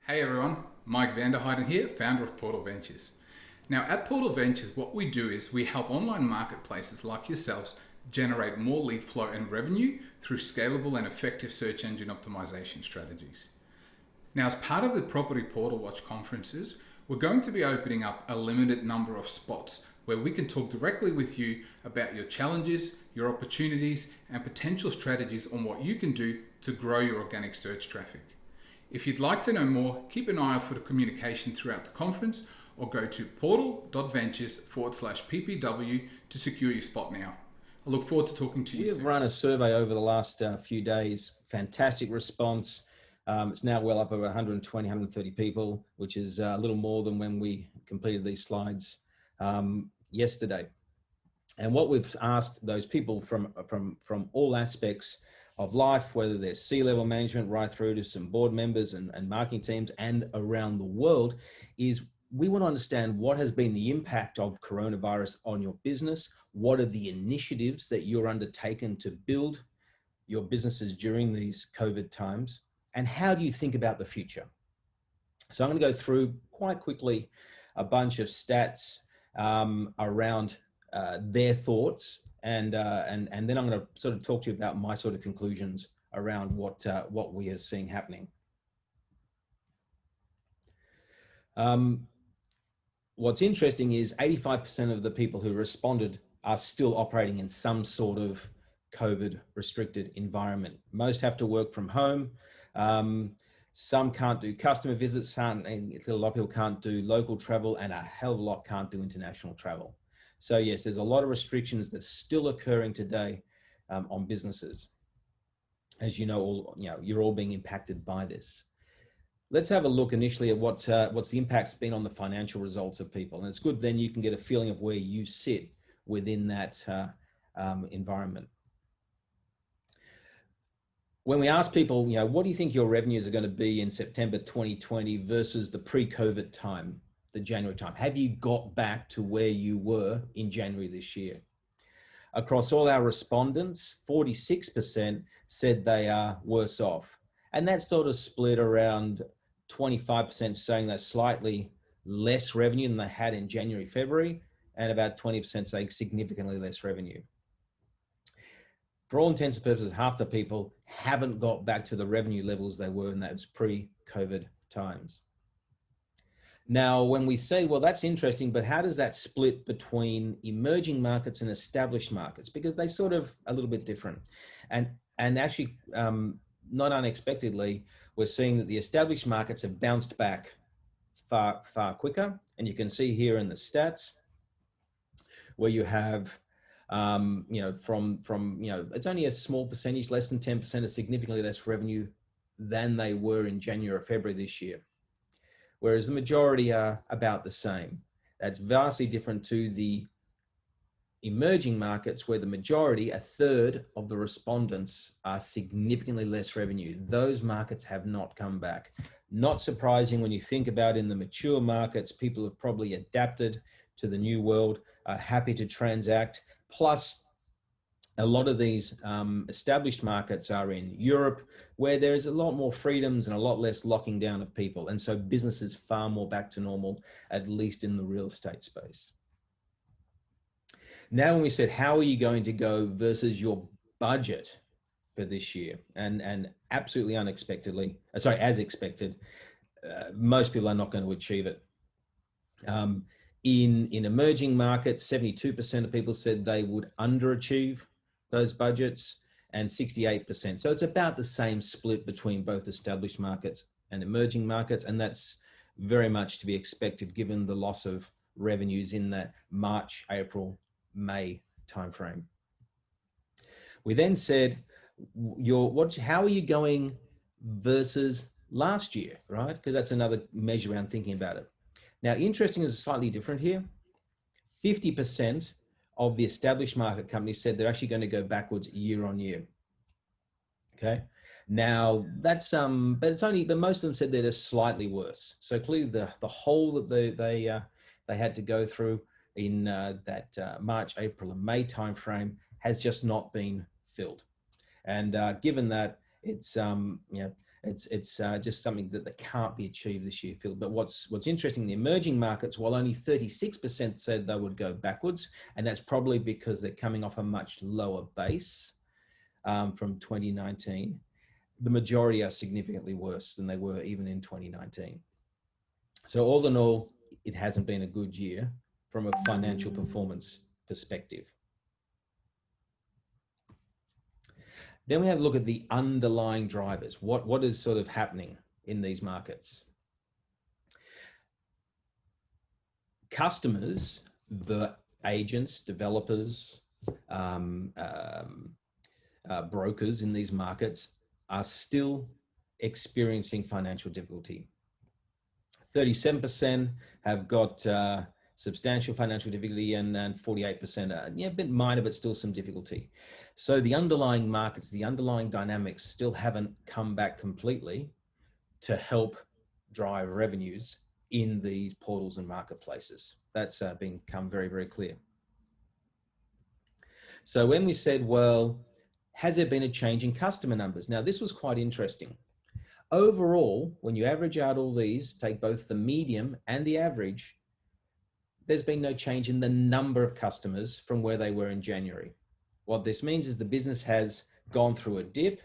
Hey everyone, Mike Vanderheiden here, founder of Portal Ventures. Now, at Portal Ventures, what we do is we help online marketplaces like yourselves generate more lead flow and revenue through scalable and effective search engine optimization strategies. Now, as part of the Property Portal Watch conferences, we're going to be opening up a limited number of spots where we can talk directly with you about your challenges, your opportunities, and potential strategies on what you can do to grow your organic search traffic. If you'd like to know more, keep an eye out for the communication throughout the conference or go to portal.ventures/ppw to secure your spot now. I look forward to talking to you soon. We've run a survey over the last few days. Fantastic response. It's now well up over 120, 130 people, which is a little more than when we completed these slides yesterday. And what we've asked those people from all aspects of life, whether they're C-level management right through to some board members and marketing teams and around the world, is we want to understand what has been the impact of coronavirus on your business. What are the initiatives that you're undertaken to build your businesses during these COVID times? And how do you think about the future? So I'm going to go through quite quickly a bunch of stats around their thoughts, and then I'm going to sort of talk to you about my sort of conclusions around what we are seeing happening. What's interesting is 85% of the people who responded are still operating in some sort of COVID restricted environment. Most have to work from home. Some can't do customer visits, and a lot of people can't do local travel, and a hell of a lot can't do international travel. So yes, there's a lot of restrictions that's still occurring today on businesses. As you know, you're all being impacted by this. Let's have a look initially at what's the impact's been on the financial results of people. And it's good then you can get a feeling of where you sit within that environment. When we ask people, what do you think your revenues are going to be in September 2020 versus the pre-COVID time, the January time? Have you got back to where you were in January this year? Across all our respondents, 46% said they are worse off. And that's sort of split around 25% saying they're slightly less revenue than they had in January, February, and about 20% saying significantly less revenue. For all intents and purposes, half the people haven't got back to the revenue levels they were in those pre-COVID times. Now, when we say, well, that's interesting, but how does that split between emerging markets and established markets? Because they sort of a little bit different. And actually, not unexpectedly, we're seeing that the established markets have bounced back far quicker. And you can see here in the stats where you have, it's only a small percentage, less than 10% of significantly less revenue than they were in January or February this year. Whereas the majority are about the same. That's vastly different to the emerging markets where the majority, a third of the respondents, are significantly less revenue. Those markets have not come back. Not surprising when you think about in the mature markets, people have probably adapted to the new world, are happy to transact. Plus, a lot of these established markets are in Europe, where there's a lot more freedoms and a lot less locking down of people. And so business is far more back to normal, at least in the real estate space. Now, when we said, how are you going to go versus your budget for this year? And absolutely unexpectedly, as expected, most people are not going to achieve it. In emerging markets, 72% of people said they would underachieve those budgets, and 68%. So it's about the same split between both established markets and emerging markets. And that's very much to be expected given the loss of revenues in that March, April, May timeframe. We then said, how are you going versus last year, right? Because that's another measure around thinking about it. Now, interesting is slightly different here. 50% of the established market companies said they're actually going to go backwards year on year. Okay. Now that's but most of them said they're just slightly worse. So clearly the hole that they had to go through in that March, April, and May timeframe has just not been filled. And given that it's It's just something that can't be achieved this year, Phil. But what's interesting, the emerging markets, while only 36% said they would go backwards, and that's probably because they're coming off a much lower base from 2019, the majority are significantly worse than they were even in 2019. So all in all, it hasn't been a good year from a financial performance perspective. Then we have a look at the underlying drivers. What is sort of happening in these markets? Customers, the agents, developers, brokers in these markets are still experiencing financial difficulty. 37% have got substantial financial difficulty, and 48% are a bit minor, but still some difficulty. So the underlying markets, the underlying dynamics still haven't come back completely to help drive revenues in these portals and marketplaces. That's become very, very clear. So when we said, well, has there been a change in customer numbers? Now, this was quite interesting. Overall, when you average out all these, take both the medium and the average, there's been no change in the number of customers from where they were in January. What this means is the business has gone through a dip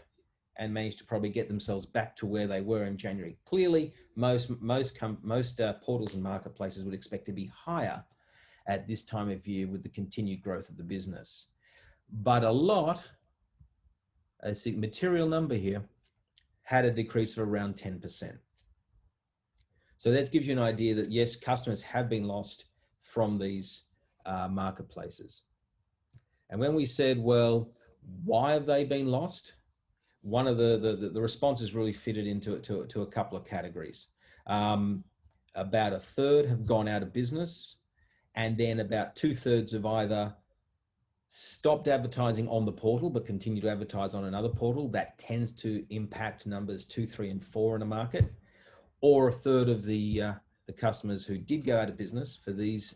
and managed to probably get themselves back to where they were in January. Clearly, most portals and marketplaces would expect to be higher at this time of year with the continued growth of the business. But a lot, a material number here, had a decrease of around 10%. So that gives you an idea that yes, customers have been lost from these marketplaces. And when we said, well, why have they been lost? One of the responses really fitted into a couple of categories. About a third have gone out of business, and then about 2/3 have either stopped advertising on the portal but continue to advertise on another portal. That tends to impact numbers 2, 3, and 4 in a market. Or a third of the customers who did go out of business for these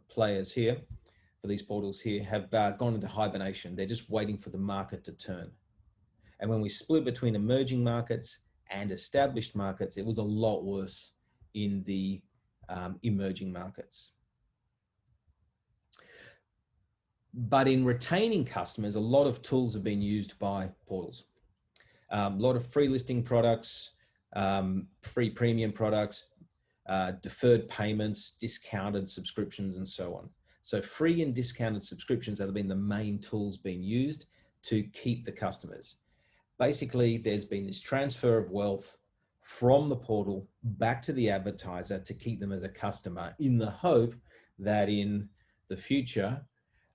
players here, for these portals here, have gone into hibernation. They're just waiting for the market to turn. And when we split between emerging markets and established markets, it was a lot worse in the emerging markets. But in retaining customers, a lot of tools have been used by portals. A lot of free listing products, free premium products, deferred payments, discounted subscriptions, and so on. So free and discounted subscriptions have been the main tools being used to keep the customers. Basically, there's been this transfer of wealth from the portal back to the advertiser to keep them as a customer, in the hope that in the future,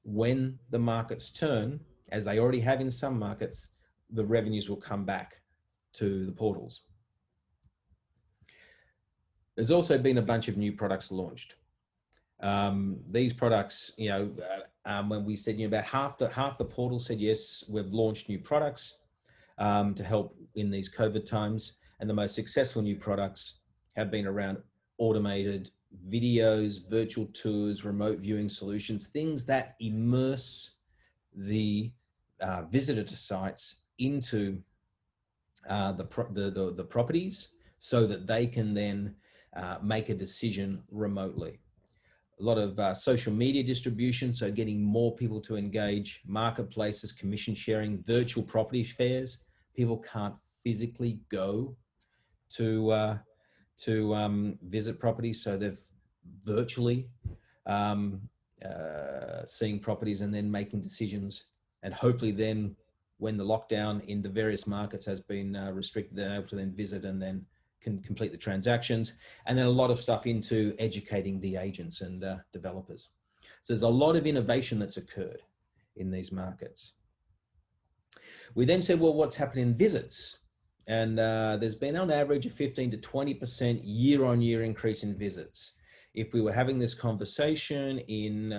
when the markets turn, as they already have in some markets, the revenues will come back to the portals. There's also been a bunch of new products launched. These products, when we said, about half the portal said, yes, we've launched new products to help in these COVID times. And the most successful new products have been around automated videos, virtual tours, remote viewing solutions, things that immerse the visitor to sites into the properties so that they can then make a decision remotely. A lot of social media distribution, so getting more people to engage, marketplaces, commission sharing, virtual property fairs. People can't physically go to visit properties, so they've virtually seeing properties and then making decisions. And hopefully then when the lockdown in the various markets has been restricted, they're able to then visit and then can complete the transactions. And then a lot of stuff into educating the agents and developers. So there's a lot of innovation that's occurred in these markets. We then said, well, what's happening in visits? And there's been on average a 15 to 20% year-on-year increase in visits. If we were having this conversation in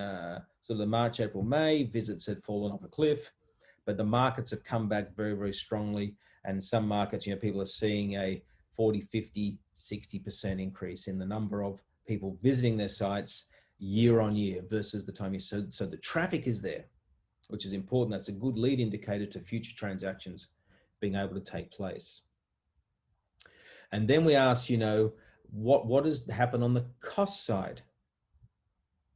sort of the March, April, May, visits had fallen off a cliff, but the markets have come back very, very strongly. And some markets, people are seeing a 40, 50, 60% increase in the number of people visiting their sites year on year versus the time you said. So the traffic is there, which is important. That's a good lead indicator to future transactions being able to take place. And then we asked, what has happened on the cost side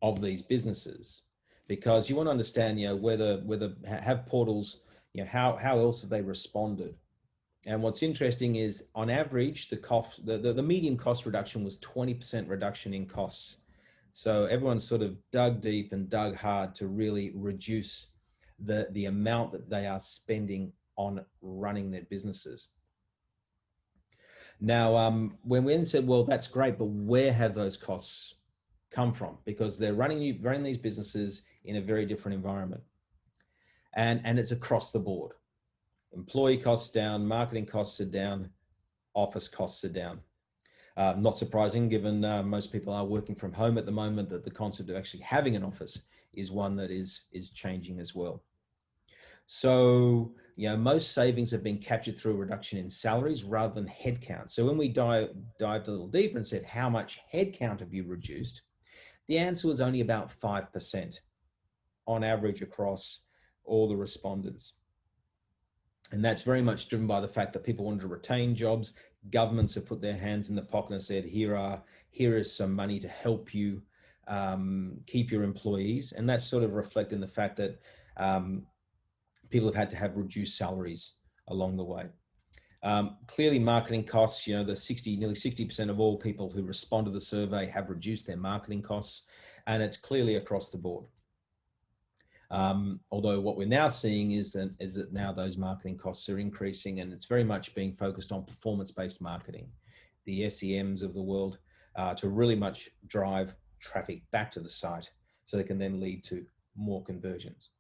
of these businesses? Because you want to understand, whether have portals, how else have they responded? And what's interesting is, on average, the median cost reduction was 20% reduction in costs. So everyone sort of dug deep and dug hard to really reduce the amount that they are spending on running their businesses. Now, when we said, well, that's great, but where have those costs come from? Because they're running these businesses in a very different environment. And it's across the board. Employee costs down, marketing costs are down, office costs are down. Not surprising, given most people are working from home at the moment, that the concept of actually having an office is one that is changing as well. So, most savings have been captured through a reduction in salaries rather than headcount. So when we dived a little deeper and said, how much headcount have you reduced? The answer was only about 5% on average across all the respondents. And that's very much driven by the fact that people wanted to retain jobs. Governments have put their hands in the pocket and said, here is some money to help you keep your employees. And that's sort of reflecting the fact that people have had to have reduced salaries along the way. Clearly, marketing costs, nearly 60% of all people who respond to the survey have reduced their marketing costs, and it's clearly across the board. Although what we're now seeing is that now those marketing costs are increasing, and it's very much being focused on performance-based marketing, the SEMs of the world, to really much drive traffic back to the site so they can then lead to more conversions.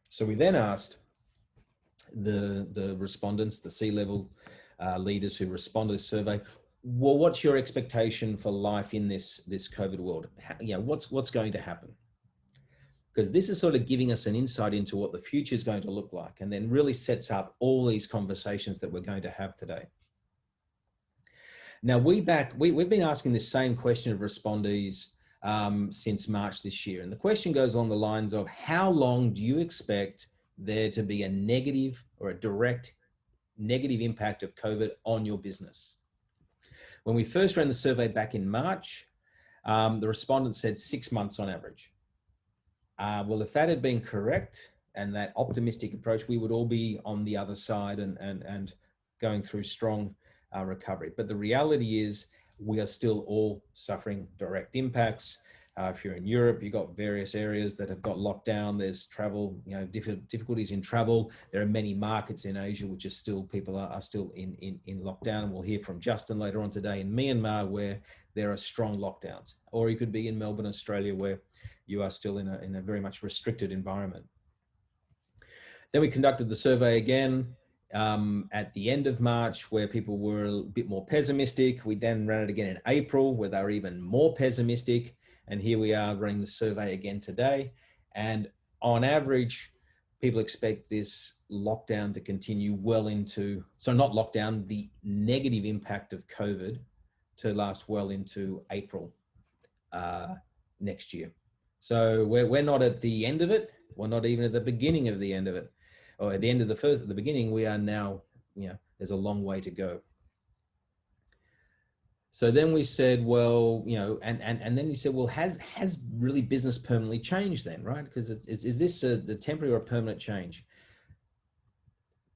So we then asked the respondents, the C-level leaders who respond to this survey, well, what's your expectation for life in this COVID world? What's going to happen? Because this is sort of giving us an insight into what the future is going to look like, and then really sets up all these conversations that we're going to have today. Now, we've been asking this same question of respondees since March this year. And the question goes along the lines of, how long do you expect there to be a negative or a direct negative impact of COVID on your business? When we first ran the survey back in March, the respondents said 6 months on average. Well, if that had been correct and that optimistic approach, we would all be on the other side and going through strong recovery. But the reality is we are still all suffering direct impacts. If you're in Europe, you've got various areas that have got locked down. There's travel, difficulties in travel. There are many markets in Asia which are still, people are still in lockdown. And we'll hear from Justin later on today in Myanmar, where there are strong lockdowns. Or you could be in Melbourne, Australia, where you are still in a very much restricted environment. Then we conducted the survey again at the end of March, where people were a bit more pessimistic. We then ran it again in April, where they were even more pessimistic. And here we are running the survey again today. And on average, people expect this lockdown to continue well into, so not lockdown, the negative impact of COVID to last well into April next year. So we're not at the end of it. We're not even at the beginning of the end of it. Or at the end of at the beginning, we are now, there's a long way to go. So then we said, well, and then you said, well, has really business permanently changed then, right? Because is this the temporary or a permanent change?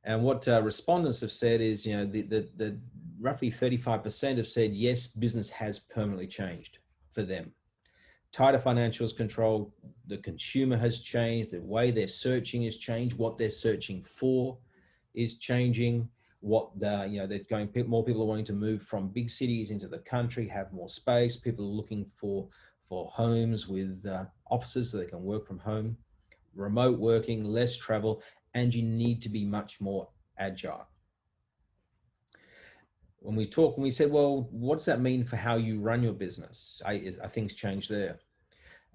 And what respondents have said is, the roughly 35% have said, yes, business has permanently changed for them. Tighter financials control, the consumer has changed, the way they're searching has changed, what they're searching for is changing. They're going, more people are wanting to move from big cities into the country, have more space. People are looking for homes with offices so they can work from home, remote working, less travel, and you need to be much more agile. When we said, well, what does that mean for how you run your business? I things changed there.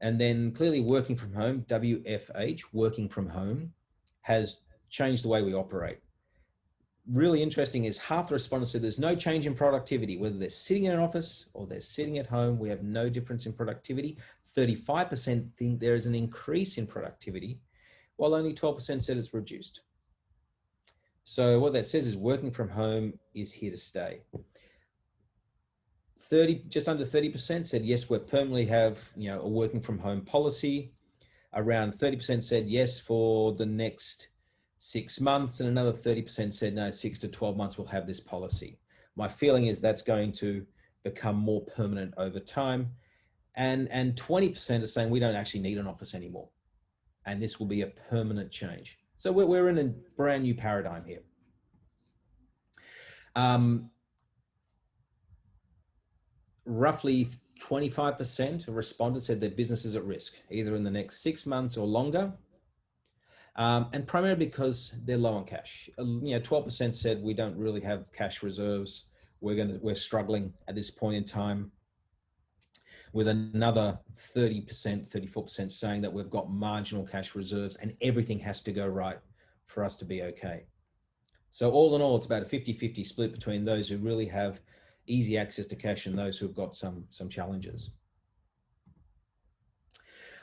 And then clearly working from home, WFH, working from home, has changed the way we operate. Really interesting is half the respondents said there's no change in productivity, whether they're sitting in an office or they're sitting at home. We have no difference in productivity. 35% think there is an increase in productivity, while only 12% said it's reduced. So what that says is working from home is here to stay. Just under 30% said yes, we'll permanently have a working from home policy. Around 30% said yes for the next 6 months, and another 30% said no, 6 to 12 months we'll have this policy. My feeling is that's going to become more permanent over time. And 20% are saying we don't actually need an office anymore. And this will be a permanent change. So we're in a brand new paradigm here. Roughly 25% of respondents said their business is at risk, either in the next 6 months or longer. And primarily because they're low on cash. 12% said we don't really have cash reserves. We're struggling at this point in time, with another 30%, 34% saying that we've got marginal cash reserves and everything has to go right for us to be okay. So all in all, it's about a 50-50 split between those who really have easy access to cash and those who've got some challenges.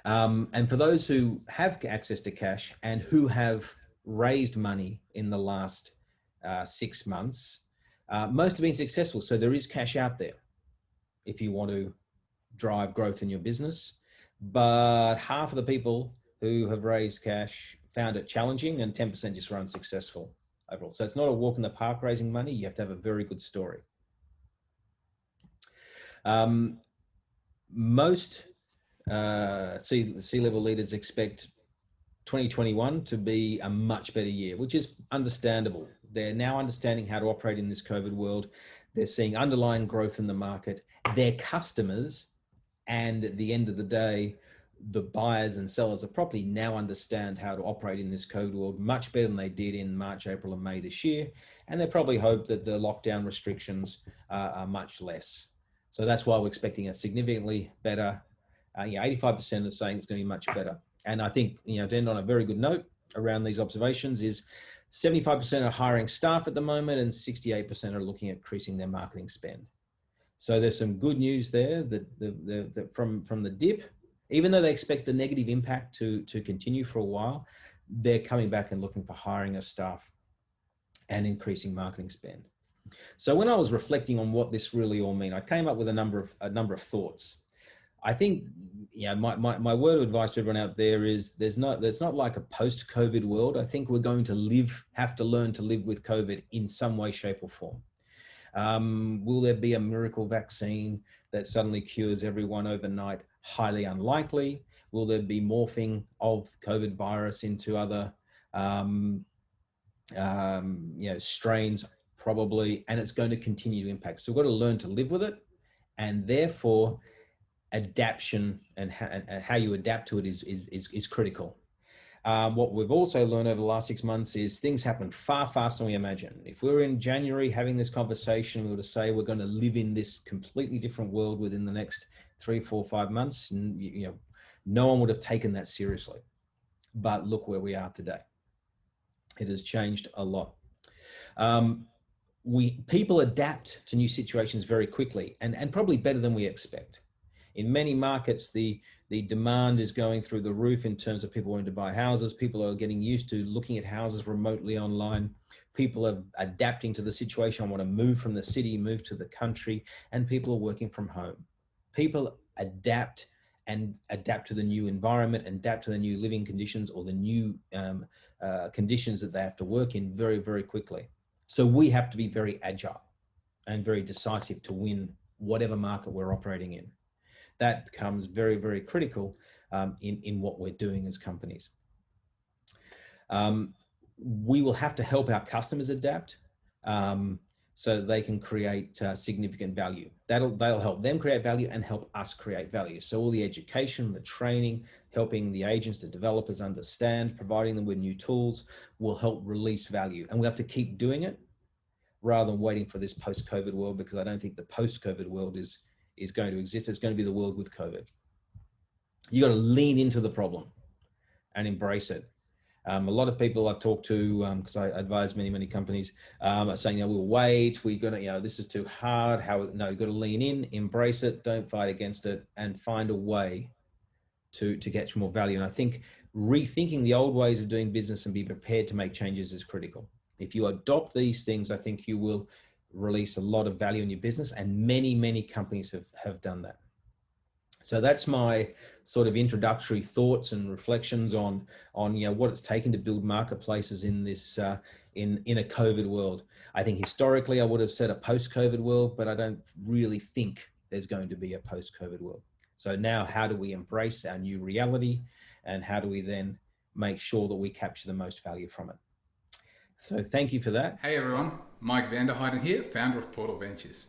And for those who have access to cash and who have raised money in the last 6 months, most have been successful. So there is cash out there if you want to drive growth in your business. But half of the people who have raised cash found it challenging, and 10% just were unsuccessful overall. So it's not a walk in the park raising money. You have to have a very good story. Most C-level leaders expect 2021 to be a much better year, which is understandable. They're now understanding how to operate in this COVID world. They're seeing underlying growth in the market. Their customers, and at the end of the day, the buyers and sellers of property now understand how to operate in this COVID world much better than they did in March, April, and May this year. And they probably hope that the lockdown restrictions are much less. So that's why we're expecting a significantly better. 85% are saying it's going to be much better. And I think, to end on a very good note around these observations is 75% are hiring staff at the moment and 68% are looking at increasing their marketing spend. So there's some good news there that from the dip, even though they expect the negative impact to continue for a while, they're coming back and looking for hiring of staff and increasing marketing spend. So when I was reflecting on what this really all mean, I came up with a number of thoughts. I think, my word of advice to everyone out there is there's not like a post-COVID world. I think we're going to have to learn to live with COVID in some way, shape, or form. Will there be a miracle vaccine that suddenly cures everyone overnight? Highly unlikely. Will there be morphing of COVID virus into other strains? Probably, and it's going to continue to impact. So we've got to learn to live with it, and therefore adaptation and how you adapt to it is critical. What we've also learned over the last 6 months is things happen far faster than we imagine. If we were in January having this conversation, we were to say we're going to live in this completely different world within the next 3, 4, 5 months, and no one would have taken that seriously. But look where we are today. It has changed a lot. People adapt to new situations very quickly and probably better than we expect. In many markets, the demand is going through the roof in terms of people wanting to buy houses. People are getting used to looking at houses remotely online. People are adapting to the situation. I want to move from the city, move to the country, and people are working from home. People adapt to the new environment, adapt to the new living conditions or the new conditions that they have to work in very, very quickly. So we have to be very agile and very decisive to win whatever market we're operating in. That becomes very, very critical in what we're doing as companies. We will have to help our customers adapt so they can create significant value. That'll help them create value and help us create value. So all the education, the training, helping the agents, the developers understand, providing them with new tools will help release value. And we have to keep doing it rather than waiting for this post-COVID world, because I don't think the post-COVID world is going to exist. It's going to be the world with COVID. You got to lean into the problem and embrace it. A lot of people I've talked to, because I advise many companies, are saying, we'll wait. We're going to, this is too hard. No, you've got to lean in, embrace it, don't fight against it, and find a way to get more value. And I think rethinking the old ways of doing business and be prepared to make changes is critical. If you adopt these things, I think you will release a lot of value in your business, and many companies have done that. So that's my sort of introductory thoughts and reflections on what it's taken to build marketplaces in this in a COVID world. I think historically I would have said a post-COVID world, but I don't really think there's going to be a post-COVID world. So now, how do we embrace our new reality, and how do we then make sure that we capture the most value from it? So thank you for that. Hey everyone, Mike Vanderheiden here, founder of Portal Ventures.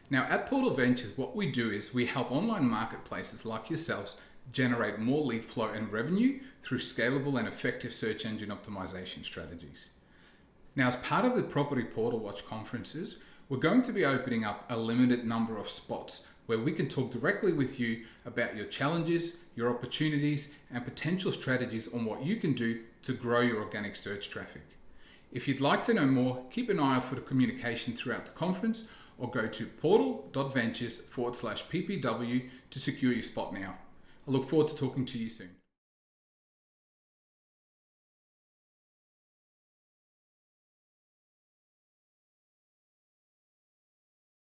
Now at Portal Ventures, what we do is we help online marketplaces like yourselves generate more lead flow and revenue through scalable and effective search engine optimization strategies. Now, as part of the Property Portal Watch conferences, we're going to be opening up a limited number of spots where we can talk directly with you about your challenges, your opportunities, and potential strategies on what you can do to grow your organic search traffic. If you'd like to know more, keep an eye out for the communication throughout the conference, or go to portal.ventures/ppw to secure your spot now. I look forward to talking to you soon.